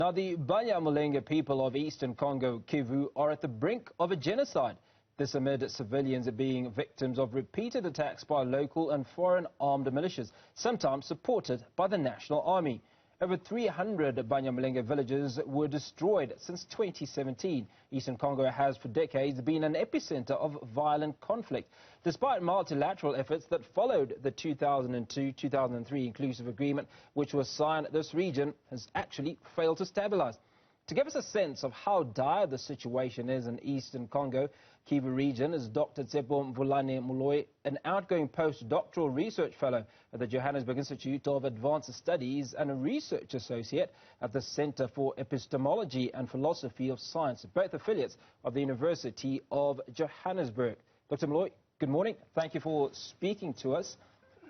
Now, the Banyamulenge people of Eastern Congo, Kivu, are at the brink of a genocide. This amid civilians being victims of repeated attacks by local and foreign armed militias, sometimes supported by the National Army. Over 300 Banyamulenge villages were destroyed since 2017. Eastern Congo has for decades been an epicenter of violent conflict. Despite multilateral efforts that followed the 2002-2003 inclusive agreement, which was signed, this region has actually failed to stabilize. To give us a sense of how dire the situation is in Eastern Congo, Kivu region, is Dr. Tsepo Mvulane Moloi, an outgoing postdoctoral research fellow at the Johannesburg Institute of Advanced Studies and a research associate at the Center for Epistemology and Philosophy of Science, both affiliates of the University of Johannesburg. Dr. Moloi, good morning. Thank you for speaking to us.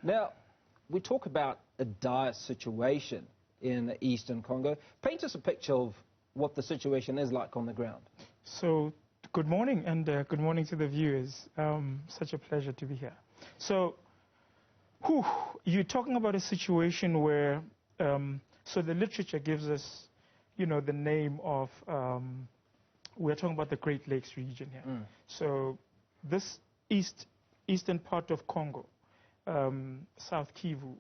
Now, we talk about a dire situation in Eastern Congo. Paint us a picture of what the situation is like on the ground. So, good morning, and good morning to the viewers. Such a pleasure to be here. So, you're talking about a situation where, so the literature gives us, the name of, we're talking about the Great Lakes region here. So, this eastern part of Congo, South Kivu,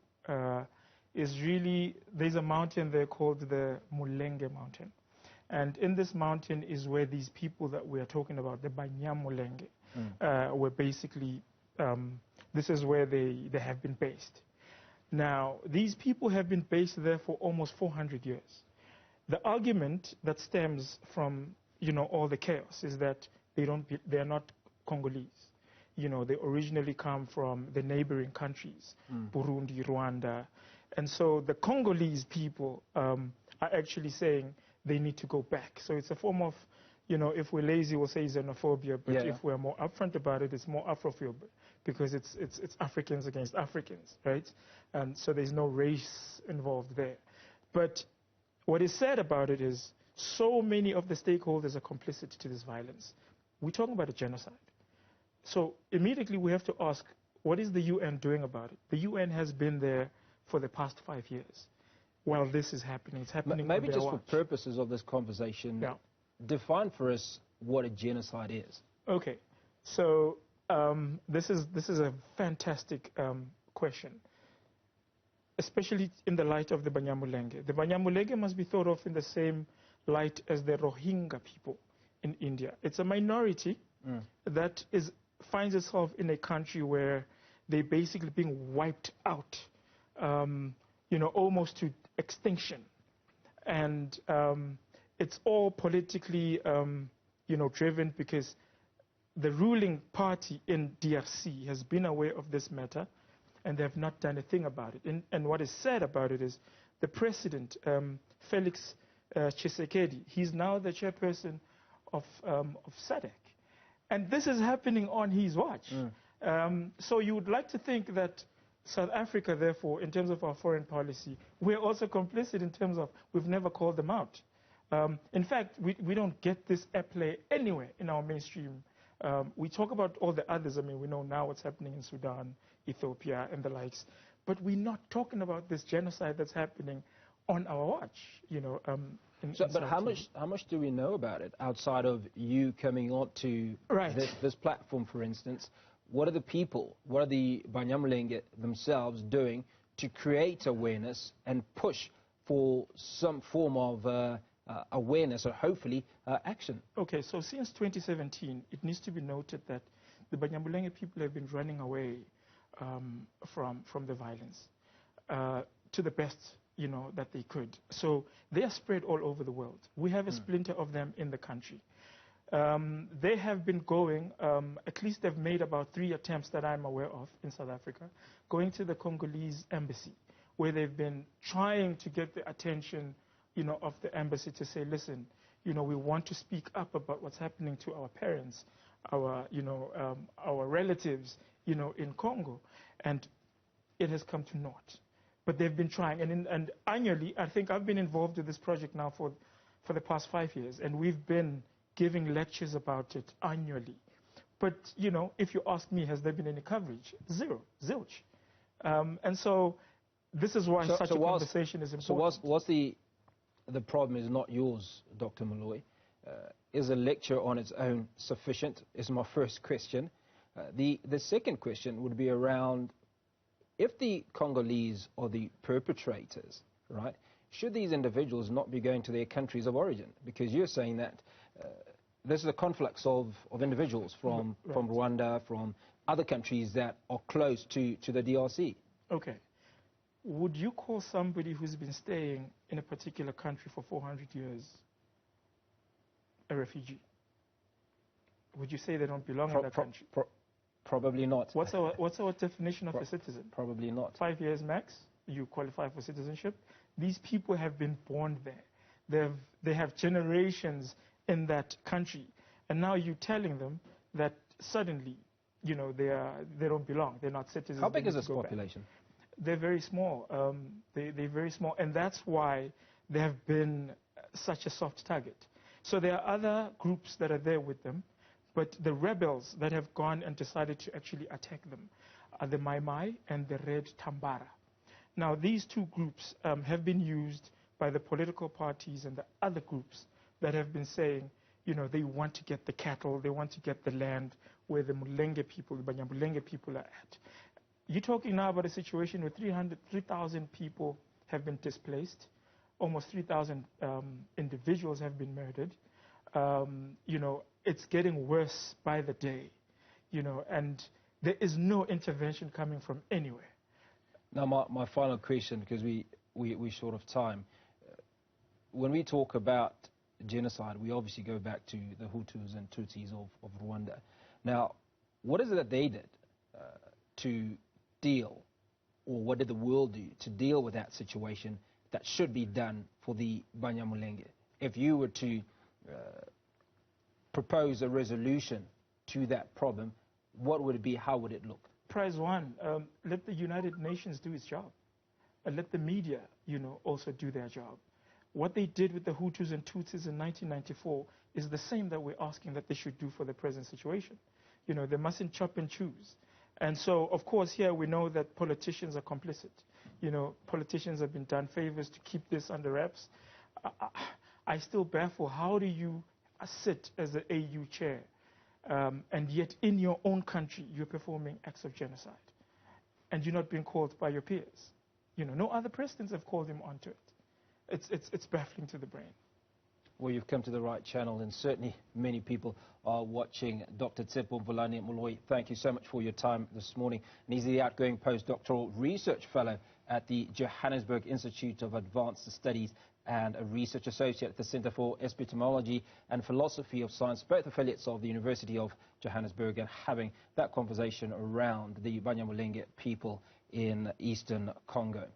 is really, there's a mountain there called the Mulenge Mountain. And in this mountain is where these people that we are talking about, the Banyamulenge, were basically, this is where they have been based. Now, these people have been based there for almost 400 years. The argument that stems from, all the chaos is that they are not Congolese. They originally come from the neighboring countries, Burundi, Rwanda. And so the Congolese people are actually saying they need to go back. So it's a form of, if we're lazy, we'll say xenophobia, but if we're more upfront about it, it's more Afrophobia, because it's Africans against Africans, right? And so there's no race involved there. But what is said about it is so many of the stakeholders are complicit to this violence. We're talking about a genocide. So immediately we have to ask, what is the UN doing about it? The UN has been there for the past 5 years. While this is happening, it's happening. Maybe just for purposes of this conversation, define for us what a genocide is. Okay, so this is a fantastic question, especially in the light of the Banyamulenge. The Banyamulenge must be thought of in the same light as the Rohingya people in India. It's a minority that finds itself in a country where they're basically being wiped out. Almost to extinction. And it's all politically, driven, because the ruling party in DRC has been aware of this matter, and they have not done a thing about it. And what is said about it is the president, Felix Tshisekedi, he's now the chairperson of SADC. And this is happening on his watch. So you would like to think that South Africa, therefore, in terms of our foreign policy, we're also complicit in terms of we've never called them out. In fact, we don't get this airplay anywhere in our mainstream. We talk about all the others. I mean, we know now what's happening in Sudan, Ethiopia, and the likes. But we're not talking about this genocide that's happening on our watch, But how much do we know about it outside of you coming on to this platform, for instance? What are the people, what are the Banyamulenge themselves doing to create awareness and push for some form of awareness or hopefully action? Okay, so since 2017, it needs to be noted that the Banyamulenge people have been running away from the violence to the best, that they could. So they are spread all over the world. We have a splinter of them in the country. They have been going, at least they've made about 3 attempts that I'm aware of in South Africa, going to the Congolese embassy, where they've been trying to get the attention, of the embassy to say, listen, we want to speak up about what's happening to our parents, our relatives, in Congo. And it has come to naught. But they've been trying. And annually, I think I've been involved with this project now for the past 5 years, and we've been giving lectures about it annually. But, if you ask me, has there been any coverage? Zero, zilch. And so this is why such a conversation is important. So what's the the problem is not yours, Dr. Moloi. Is a lecture on its own sufficient, is my first question. The second question would be around, if the Congolese are the perpetrators, right, should these individuals not be going to their countries of origin? Because you're saying that this is a conflux of individuals from Rwanda, from other countries that are close to the DRC. Okay. Would you call somebody who's been staying in a particular country for 400 years a refugee? Would you say they don't belong in that country? Probably not. What's our definition of a citizen? Probably not. 5 years max, you qualify for citizenship. These people have been born there. They have generations in that country. And now you're telling them that suddenly, you know, they don't belong. They're not citizens. How big is this population? They're very small. They're very small. And that's why they have been such a soft target. So there are other groups that are there with them. But the rebels that have gone and decided to actually attack them are the Mai Mai and the Red Tambara. Now, these two groups have been used by the political parties and the other groups that have been saying, you know, they want to get the cattle, they want to get the land where the Mulenge people, the Banyamulenge people are at. You're talking now about a situation where 3,000 people have been displaced, almost 3,000 individuals have been murdered. You know, it's getting worse by the day, you know, and there is no intervention coming from anywhere. Now, my final question, because we're short of time. When we talk about genocide, we obviously go back to the Hutus and Tutsis of Rwanda. Now, what is it that they did to deal, or what did the world do to deal with that situation that should be done for the Banyamulenge? If you were to propose a resolution to that problem, what would it be? How would it look? Prize one, let the United Nations do its job. Let the media, you know, also do their job. What they did with the Hutus and Tutsis in 1994 is the same that we're asking that they should do for the present situation. You know, they mustn't chop and choose. And so, of course, here we know that politicians are complicit. You know, politicians have been done favors to keep this under wraps. I still baffle, how do you sit as the AU chair and yet in your own country you're performing acts of genocide and you're not being called by your peers? You know, no other presidents have called him onto it. It's baffling to the brain. Well, you've come to the right channel, and certainly many people are watching. Dr. Tsepo Vulani Moloi, thank you so much for your time this morning. And he's the outgoing postdoctoral research fellow at the Johannesburg Institute of Advanced Studies and a research associate at the Center for Epistemology and Philosophy of Science, both affiliates of the University of Johannesburg, and having that conversation around the Banyamulenge people in Eastern Congo.